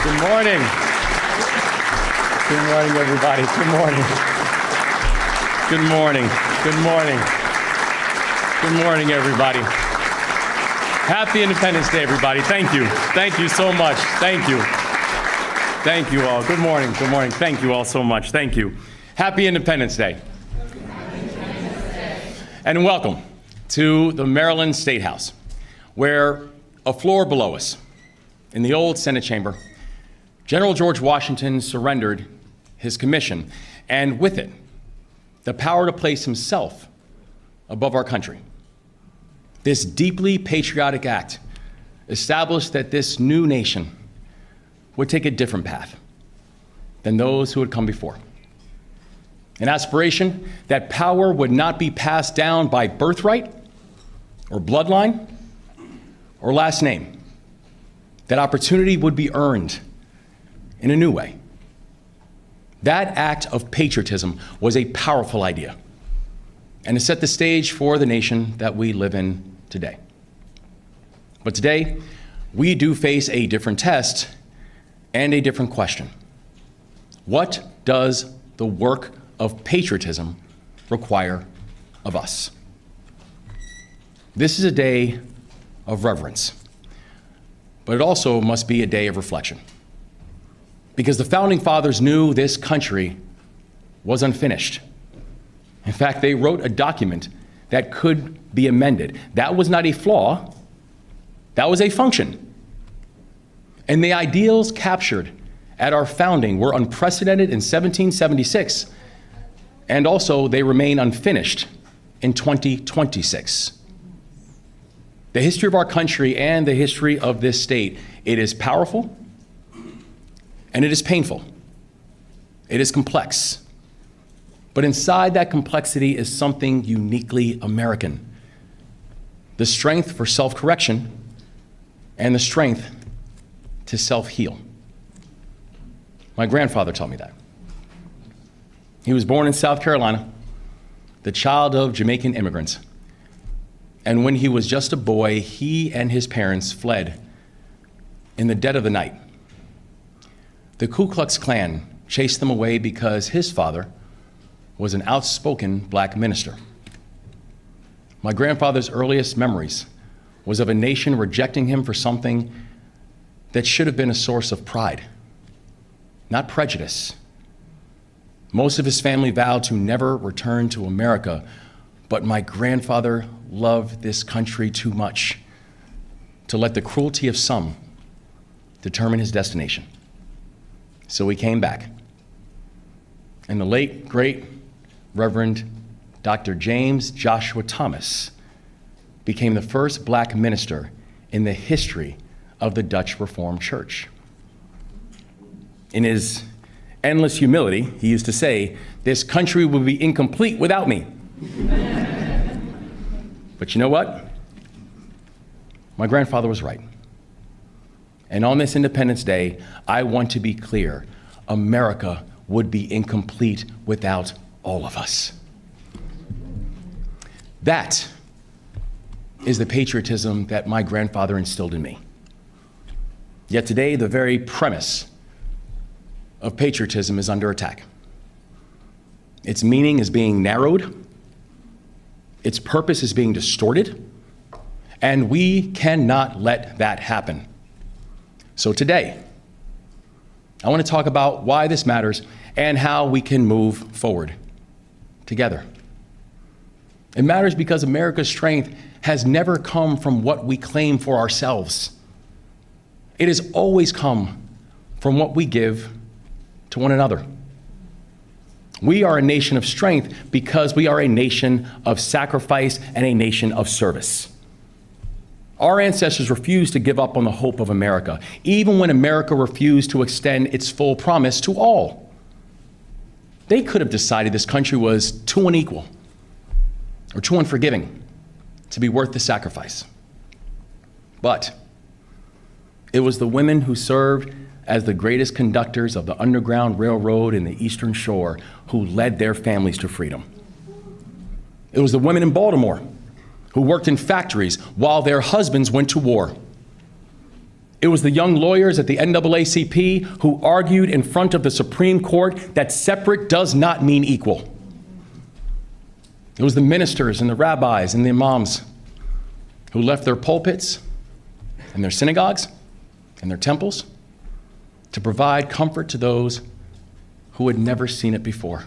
Good morning. Good morning, everybody. Good morning. Good morning. Good morning. Good morning, everybody. Happy Independence Day, everybody. Thank you. Thank you so much. Thank you. Thank you all. Good morning. Good morning. Thank you all so much. Thank you. Happy Independence Day. And welcome to the Maryland State House, where a floor below us, in the old Senate chamber, General George Washington surrendered his commission, and with it, the power to place himself above our country. This deeply patriotic act established that this new nation would take a different path than those who had come before. An aspiration that power would not be passed down by birthright or bloodline or last name, that opportunity would be earned in a new way. That act of patriotism was a powerful idea, and it set the stage for the nation that we live in today. But today, we do face a different test and a different question. What does the work of patriotism require of us? This is a day of reverence, but it also must be a day of reflection. Because the Founding Fathers knew this country was unfinished. In fact, they wrote a document that could be amended. That was not a flaw, that was a function. And the ideals captured at our founding were unprecedented in 1776, and also they remain unfinished in 2026. The history of our country and the history of this state, it is powerful, and it is painful. It is complex. But inside that complexity is something uniquely American: the strength for self-correction and the strength to self-heal. My grandfather taught me that. He was born in South Carolina, the child of Jamaican immigrants. And when he was just a boy, he and his parents fled in the dead of the night. The Ku Klux Klan chased them away because his father was an outspoken black minister. My grandfather's earliest memories was of a nation rejecting him for something that should have been a source of pride, not prejudice. Most of his family vowed to never return to America, but my grandfather loved this country too much to let the cruelty of some determine his destination. So he came back. And the late, great Reverend Dr. James Joshua Thomas became the first black minister in the history of the Dutch Reformed Church. In his endless humility, he used to say, "This country would be incomplete without me." But you know what? My grandfather was right. And on this Independence Day, I want to be clear: America would be incomplete without all of us. That is the patriotism that my grandfather instilled in me. Yet today, the very premise of patriotism is under attack. Its meaning is being narrowed, its purpose is being distorted, and we cannot let that happen. So today, I want to talk about why this matters and how we can move forward together. It matters because America's strength has never come from what we claim for ourselves. It has always come from what we give to one another. We are a nation of strength because we are a nation of sacrifice and a nation of service. Our ancestors refused to give up on the hope of America, even when America refused to extend its full promise to all. They could have decided this country was too unequal or too unforgiving to be worth the sacrifice. But it was the women who served as the greatest conductors of the Underground Railroad in the Eastern Shore who led their families to freedom. It was the women in Baltimore who worked in factories while their husbands went to war. It was the young lawyers at the NAACP who argued in front of the Supreme Court that separate does not mean equal. It was the ministers and the rabbis and the imams who left their pulpits and their synagogues and their temples to provide comfort to those who had never seen it before.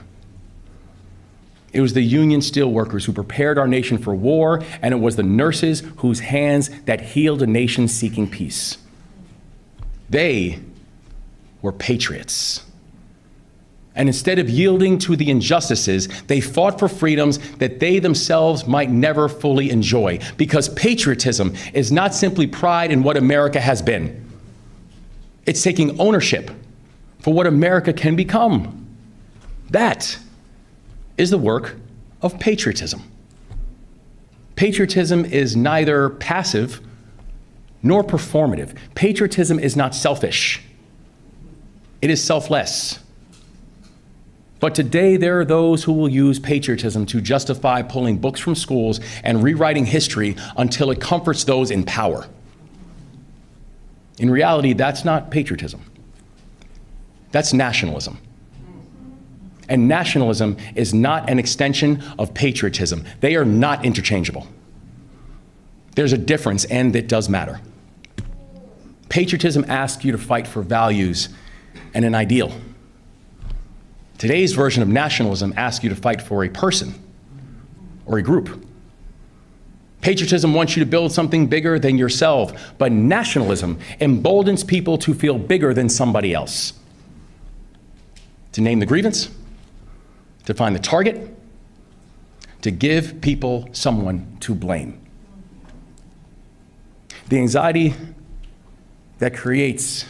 It was the union steelworkers who prepared our nation for war, and it was the nurses whose hands that healed a nation seeking peace. They were patriots. And instead of yielding to the injustices, they fought for freedoms that they themselves might never fully enjoy. Because patriotism is not simply pride in what America has been. It's taking ownership for what America can become. That is the work of patriotism. Patriotism is neither passive nor performative. Patriotism is not selfish. It is selfless. But today there are those who will use patriotism to justify pulling books from schools and rewriting history until it comforts those in power. In reality, that's not patriotism. That's nationalism. And nationalism is not an extension of patriotism. They are not interchangeable. There's a difference, and it does matter. Patriotism asks you to fight for values and an ideal. Today's version of nationalism asks you to fight for a person or a group. Patriotism wants you to build something bigger than yourself, but nationalism emboldens people to feel bigger than somebody else. To name the grievance, to find the target, to give people someone to blame. The anxiety that creates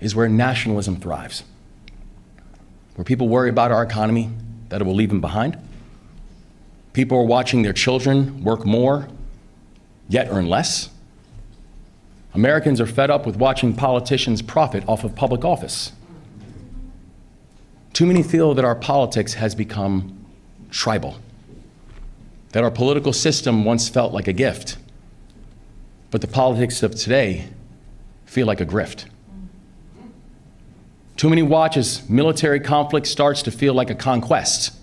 is where nationalism thrives, where people worry about our economy, that it will leave them behind. People are watching their children work more, yet earn less. Americans are fed up with watching politicians profit off of public office. Too many feel that our politics has become tribal, that our political system once felt like a gift, but the politics of today feel like a grift. Too many watch as military conflict starts to feel like a conquest,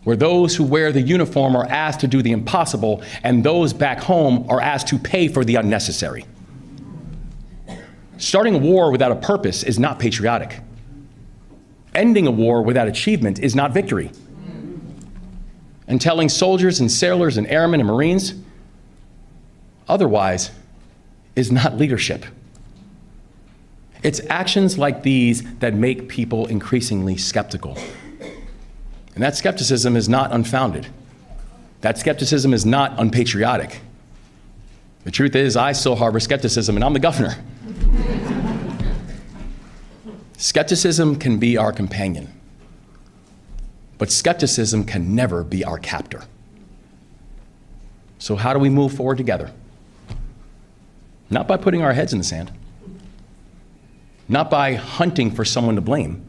where those who wear the uniform are asked to do the impossible, and those back home are asked to pay for the unnecessary. Starting a war without a purpose is not patriotic. Ending a war without achievement is not victory. And telling soldiers and sailors and airmen and Marines otherwise is not leadership. It's actions like these that make people increasingly skeptical. And that skepticism is not unfounded. That skepticism is not unpatriotic. The truth is, I still harbor skepticism, and I'm the governor. Skepticism can be our companion, but skepticism can never be our captor. So how do we move forward together? Not by putting our heads in the sand, not by hunting for someone to blame.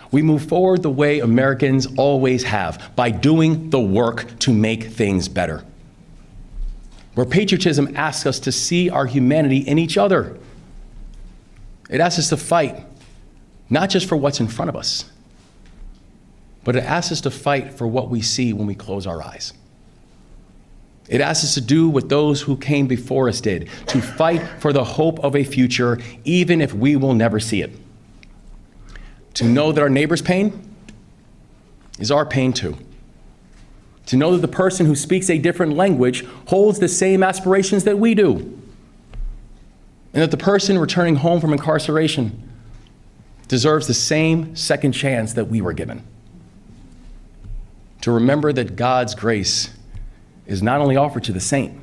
We move forward the way Americans always have, by doing the work to make things better. Where patriotism asks us to see our humanity in each other. It asks us to fight, not just for what's in front of us, but it asks us to fight for what we see when we close our eyes. It asks us to do what those who came before us did, to fight for the hope of a future, even if we will never see it. To know that our neighbor's pain is our pain too. To know that the person who speaks a different language holds the same aspirations that we do. And that the person returning home from incarceration deserves the same second chance that we were given. To remember that God's grace is not only offered to the saint,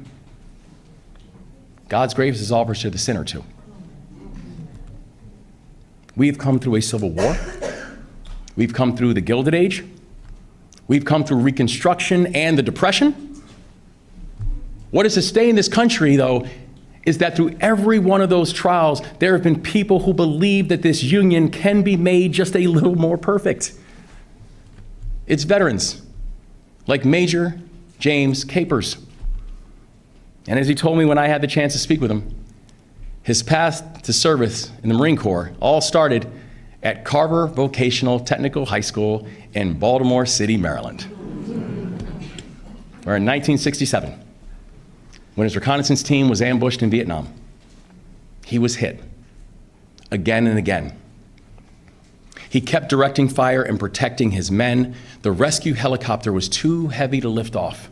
God's grace is offered to the sinner too. We've come through a civil war. We've come through the Gilded Age. We've come through Reconstruction and the Depression. What has sustained this country, though, is that through every one of those trials, there have been people who believe that this union can be made just a little more perfect. It's veterans like Major James Capers. And as he told me when I had the chance to speak with him, His path to service in the Marine Corps all started at Carver Vocational Technical High School in Baltimore City, Maryland, where in 1967, when his reconnaissance team was ambushed in Vietnam, he was hit again and again. He kept directing fire and protecting his men. The rescue helicopter was too heavy to lift off,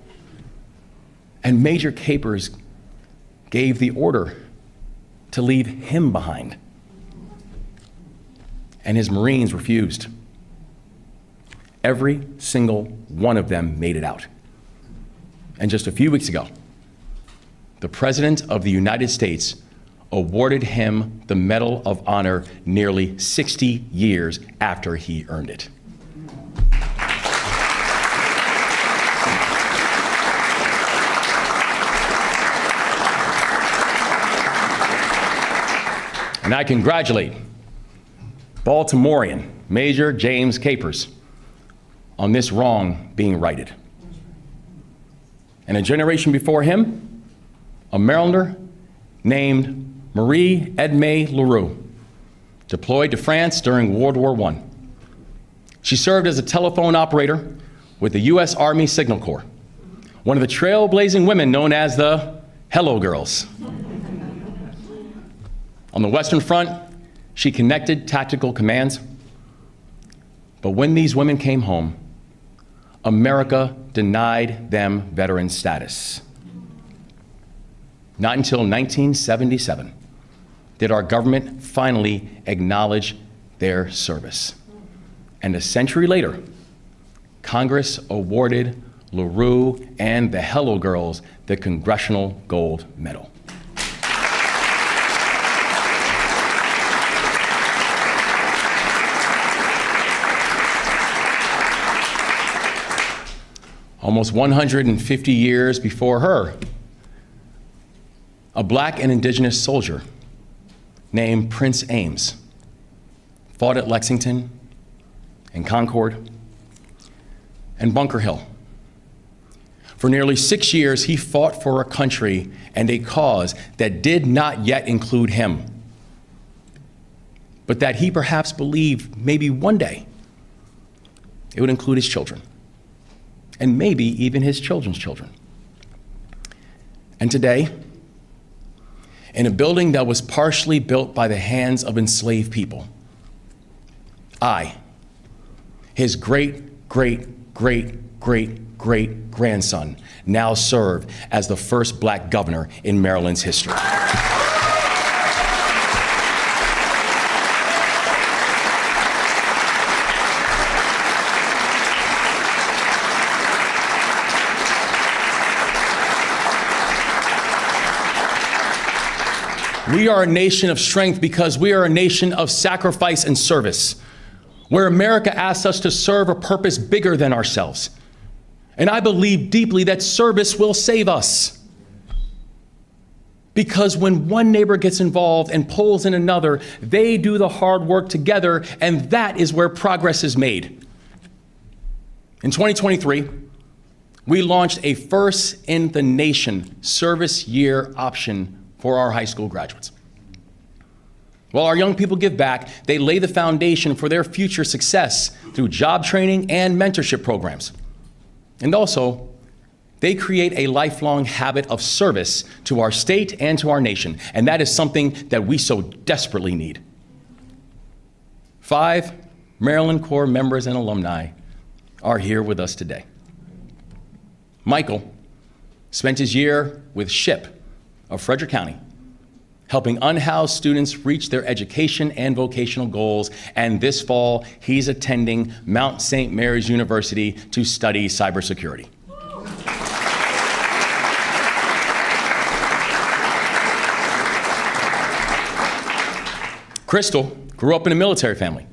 and Major Capers gave the order to leave him behind. And his Marines refused. Every single one of them made it out. And just a few weeks ago, the President of the United States awarded him the Medal of Honor nearly 60 years after he earned it. And I congratulate Baltimorean Major James Capers on this wrong being righted. And a generation before him, a Marylander named Marie Edme Leroux, deployed to France during World War I. She served as a telephone operator with the U.S. Army Signal Corps, one of the trailblazing women known as the Hello Girls. On the Western Front, she connected tactical commands. But when these women came home, America denied them veteran status. Not until 1977 did our government finally acknowledge their service. And a century later, Congress awarded LaRue and the Hello Girls the Congressional Gold Medal. Almost 150 years before her, a Black and Indigenous soldier named Prince Ames fought at Lexington and Concord and Bunker Hill. For nearly 6 years, he fought for a country and a cause that did not yet include him, but that he perhaps believed maybe one day it would include his children, and maybe even his children's children. And today, in a building that was partially built by the hands of enslaved people, I, his great-great-great-great-great-grandson, now serve as the first Black governor in Maryland's history. We are a nation of strength because we are a nation of sacrifice and service, where America asks us to serve a purpose bigger than ourselves. And I believe deeply that service will save us. Because when one neighbor gets involved and pulls in another, they do the hard work together, and that is where progress is made. In 2023, we launched a first-in-the-nation service year option for our high school graduates. While our young people give back, they lay the foundation for their future success through job training and mentorship programs. And also, they create a lifelong habit of service to our state and to our nation, and that is something that we so desperately need. 5 Maryland Corps members and alumni are here with us today. Michael spent his year with SHIP of Frederick County, helping unhoused students reach their education and vocational goals, and this fall, he's attending Mount St. Mary's University to study cybersecurity. Crystal grew up in a military family.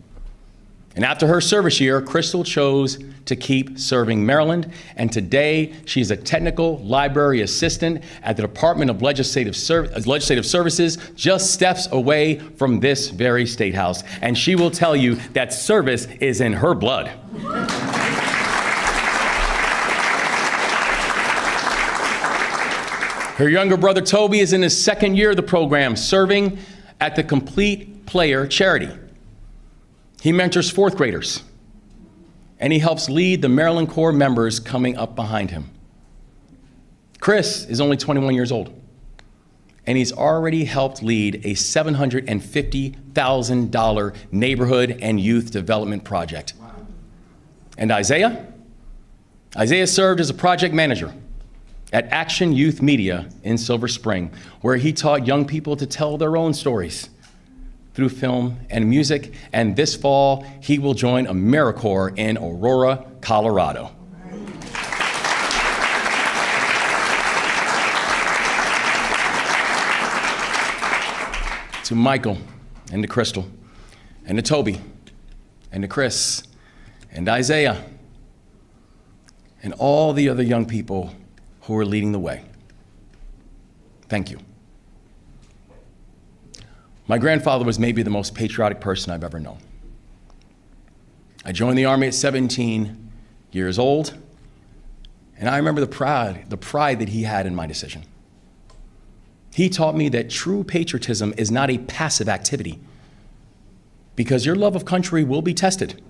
And after her service year, Crystal chose to keep serving Maryland, and today she's a technical library assistant at the Department of Legislative Services, just steps away from this very State House. And she will tell you that service is in her blood. Her younger brother, Toby, is in his second year of the program, serving at the Complete Player charity. He mentors fourth graders, and he helps lead the Maryland Corps members coming up behind him. Chris is only 21 years old, and he's already helped lead a $750,000 neighborhood and youth development project. Wow. And Isaiah served as a project manager at Action Youth Media in Silver Spring, where he taught young people to tell their own stories through film and music. And this fall, he will join AmeriCorps in Aurora, Colorado. To Michael and to Crystal and to Toby and to Chris and Isaiah and all the other young people who are leading the way, thank you. My grandfather was maybe the most patriotic person I've ever known. I joined the Army at 17 years old, and I remember the pride that he had in my decision. He taught me that true patriotism is not a passive activity, because your love of country will be tested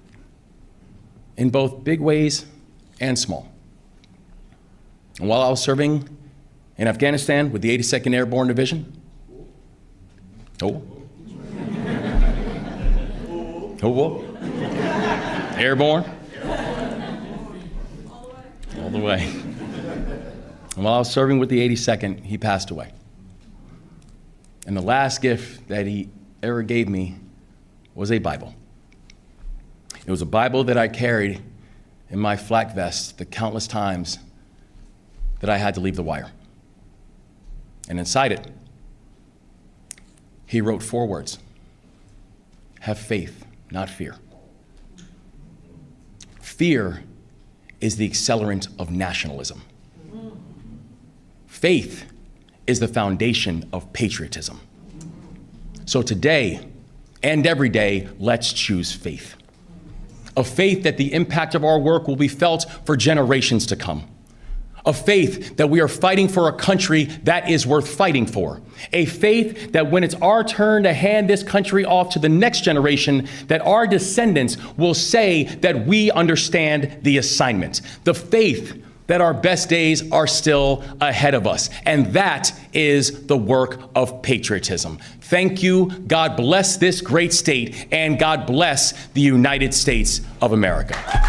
in both big ways and small. And while I was serving in Afghanistan with the 82nd Airborne Division, Airborne, all the way. And while I was serving with the 82nd, he passed away. And the last gift that he ever gave me was a Bible. It was a Bible that I carried in my flak vest the countless times that I had to leave the wire. And inside it, he wrote 4 words: have faith, not fear. Fear is the accelerant of nationalism. Faith is the foundation of patriotism. So today and every day, let's choose faith. A faith that the impact of our work will be felt for generations to come. A faith that we are fighting for a country that is worth fighting for. A faith that when it's our turn to hand this country off to the next generation, that our descendants will say that we understand the assignment. The faith that our best days are still ahead of us. And that is the work of patriotism. Thank you. God bless this great state, and God bless the United States of America.